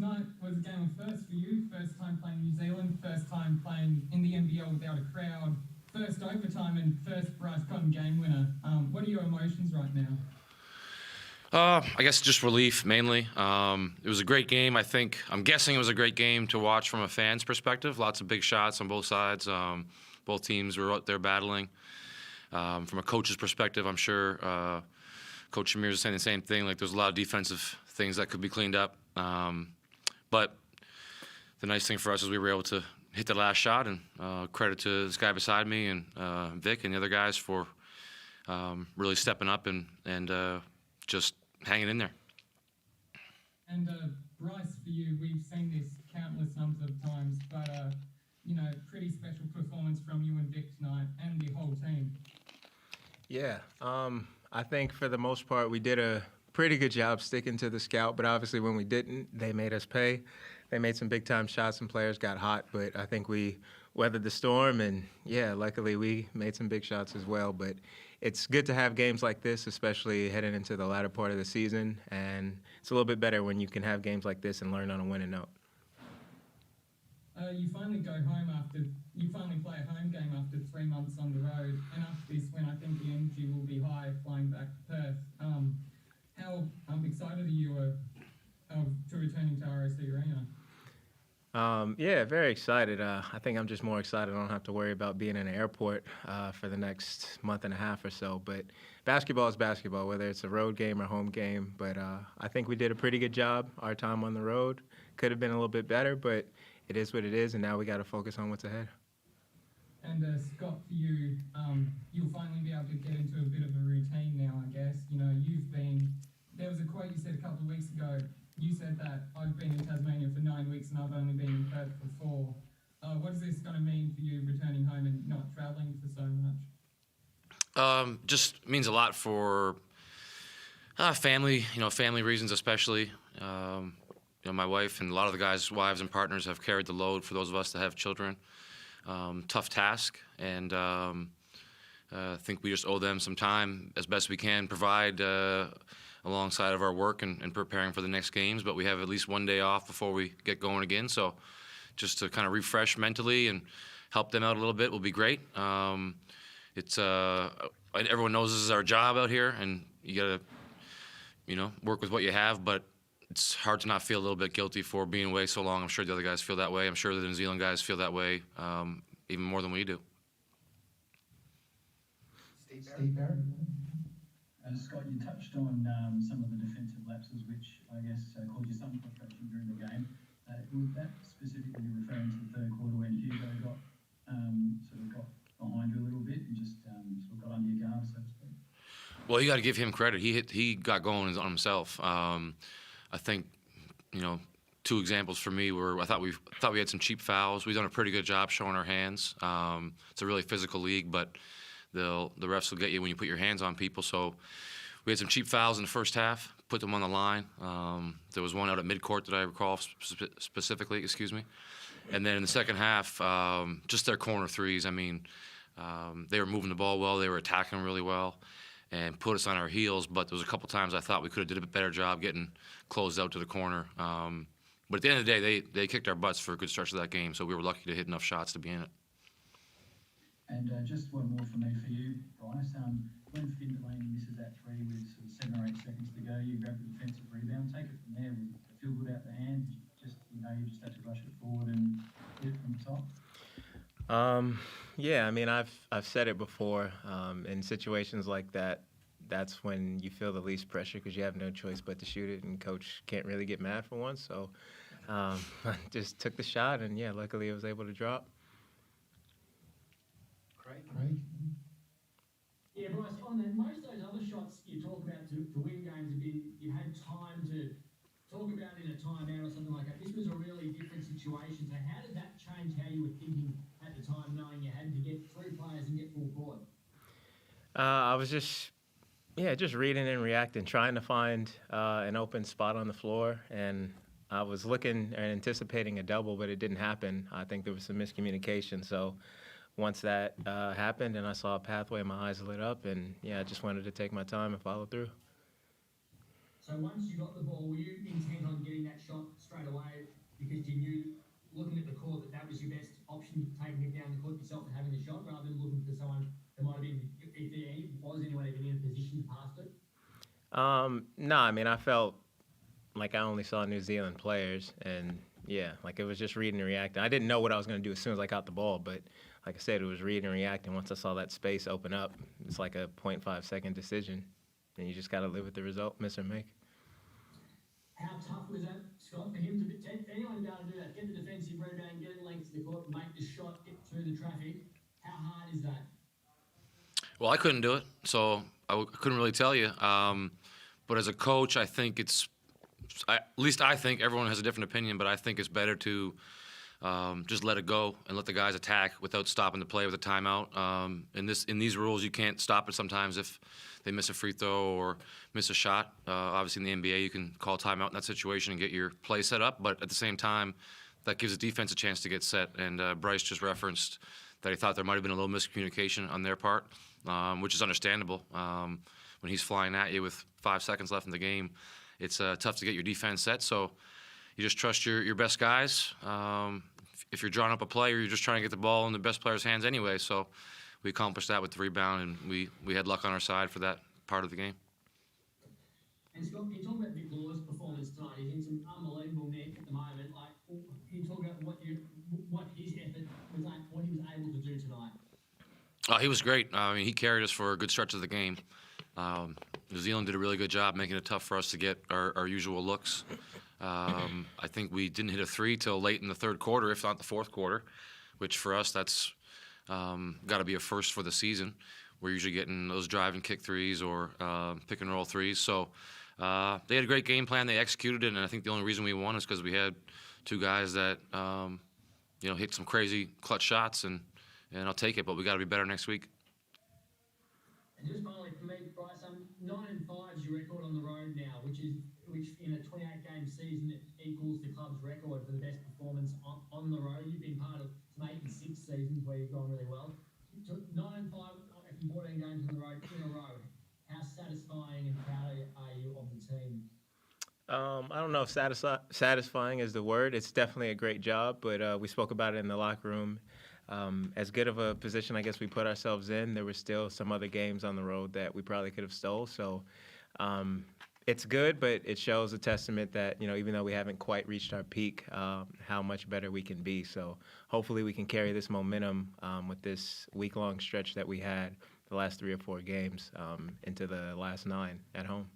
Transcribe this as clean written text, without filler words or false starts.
tonight was a game of first for you. First time playing New Zealand, first time playing in the NBL without a crowd, first overtime and first Bryce Cotton game winner. What are your emotions right now? I guess just relief mainly. It was a great game. I'm guessing it was a great game to watch from a fan's perspective. Lots of big shots on both sides. Both teams were out there battling. From a coach's perspective, I'm sure Coach Shamir is saying the same thing. Like there's a lot of defensive things that could be cleaned up. But the nice thing for us is we were able to hit the last shot, and credit to this guy beside me and Vic and the other guys for really stepping up and just hanging in there. And Bryce, for you, we've seen this countless numbers of times, but pretty special performance from you and Vic tonight and the whole team. Yeah, I think for the most part we did a pretty good job sticking to the scout, but obviously when we didn't, they made us pay. They made some big-time shots and players got hot, but I think we weathered the storm, and, yeah, luckily we made some big shots as well. But it's good to have games like this, especially heading into the latter part of the season, and it's a little bit better when you can have games like this and learn on a winning note. You finally play a home game after 3 months on the road, and after this win, I think the energy will be high flying back to Perth. How excited are you to returning to ROC Arena? Yeah, very excited. I think I'm just more excited I don't have to worry about being in an airport for the next month and a half or so. But basketball is basketball, whether it's a road game or home game. But I think we did a pretty good job. Our time on the road could have been a little bit better, but it is what it is, and now we got to focus on what's ahead. And Scott, for you, you'll finally be able to get into a bit of a routine now, I guess. There was a quote you said a couple of weeks ago. You said that I've been in Tasmania for 9 weeks and I've only been in Perth for 4. What is this going to mean for you returning home and not travelling for so much? Just means a lot for family, family reasons especially. My wife and a lot of the guys' wives and partners have carried the load for those of us that have children. Tough task, and I think we just owe them some time as best we can provide alongside of our work and preparing for the next games. But we have at least one day off before we get going again, so just to kind of refresh mentally and help them out a little bit will be great. It's everyone knows this is our job out here, and you gotta work with what you have, but it's hard to not feel a little bit guilty for being away so long. I'm sure the other guys feel that way. I'm sure the New Zealand guys feel that way even more than we do. Steve Barrett. Scott, you touched on some of the defensive lapses, which I guess caused you some frustration during the game. Was that specifically referring to the third quarter when Hugo got behind you a little bit and just got under your guard, so to speak? Well, you got to give him credit. He got going on himself. I think, two examples for me were I thought we had some cheap fouls. We've done a pretty good job showing our hands. It's a really physical league, but the refs will get you when you put your hands on people. So we had some cheap fouls in the first half, put them on the line. There was one out at midcourt that I recall specifically, And then in the second half, just their corner threes. I mean, they were moving the ball well. They were attacking really well and put us on our heels. But there was a couple times I thought we could have did a bit better job getting closed out to the corner. But at the end of the day, they kicked our butts for a good stretch of that game, so we were lucky to hit enough shots to be in it. And just one more from me for you, Bryce. When Finn Delaney misses that three with 7 or 8 seconds to go, you grab the defensive rebound, take it from there. Was it feel good out the hand? You just had to rush it forward and hit it from the top? Yeah, I mean, I've said it before. In situations like that, that's when you feel the least pressure because you have no choice but to shoot it, and coach can't really get mad for once. So I just took the shot, and, yeah, luckily I was able to drop. Craig. Yeah, Bryce, on that, most of those other shots you talk about to win games have been, you had time to talk about in a timeout or something like that. This was a really different situation. So how did that change how you were thinking at the time, knowing you had to get through players and get full court? I was just reading and reacting, trying to find an open spot on the floor, and I was looking and anticipating a double, but it didn't happen. I think there was some miscommunication. So once that happened and I saw a pathway, my eyes lit up, and, yeah, I just wanted to take my time and follow through. So once you got the ball, were you intent on getting that shot straight away because you knew, looking at the court, that was your best option, taking it down the court yourself and having the shot, rather than looking for someone that might have been, if there was anyone even in a position past it? No, I mean, I felt like I only saw New Zealand players, and yeah, like it was just reading and reacting. I didn't know what I was going to do as soon as I got the ball, but like I said, it was reading and reacting. Once I saw that space open up, it's like a 0.5-second decision, and you just got to live with the result, miss or make. How tough was that, Scott, for him for anyone to be able to do that, get the defensive rebound, get it length to the court, make the shot, get through the traffic? How hard is that? Well, I couldn't do it, so I couldn't really tell you. But as a coach, I think at least I think everyone has a different opinion, but I think it's better to just let it go and let the guys attack without stopping the play with a timeout. In these rules, you can't stop it sometimes if they miss a free throw or miss a shot. Obviously, in the NBA, you can call timeout in that situation and get your play set up, but at the same time, that gives the defense a chance to get set. And Bryce just referenced that he thought there might have been a little miscommunication on their part, which is understandable. When he's flying at you with 5 seconds left in the game, it's tough to get your defense set. So you just trust your best guys. If you're drawing up a play, or you're just trying to get the ball in the best player's hands anyway. So we accomplished that with the rebound, and we had luck on our side for that part of the game. And Scott, can you talk about Vic Law's performance tonight? He's in some unbelievable nick at the moment. Like, can you talk about what his effort was like, what he was able to do tonight? He was great. I mean, he carried us for a good stretch of the game. New Zealand did a really good job making it tough for us to get our usual looks. I think we didn't hit a three till late in the third quarter, if not the fourth quarter, which for us, that's got to be a first for the season. We're usually getting those drive and kick threes or pick and roll threes. So they had a great game plan. They executed it, and I think the only reason we won is because we had two guys that hit some crazy clutch shots, and I'll take it. But we got to be better next week. And just finally for me, Bryce, 9-5 is your record on the road now, which in a 28-game season it equals the club's record for the best performance on the road. You've been part of some 8 and 6 seasons where you've gone really well. 9-5 after 14 games on the road in a row. How satisfying and proud are you of the team? I don't know if satisfying is the word. It's definitely a great job, but we spoke about it in the locker room. As good of a position, I guess, we put ourselves in, there were still some other games on the road that we probably could have stole. So it's good, but it shows a testament that, even though we haven't quite reached our peak, how much better we can be. So hopefully we can carry this momentum with this week-long stretch that we had, the last 3 or 4 games, into the last 9 at home.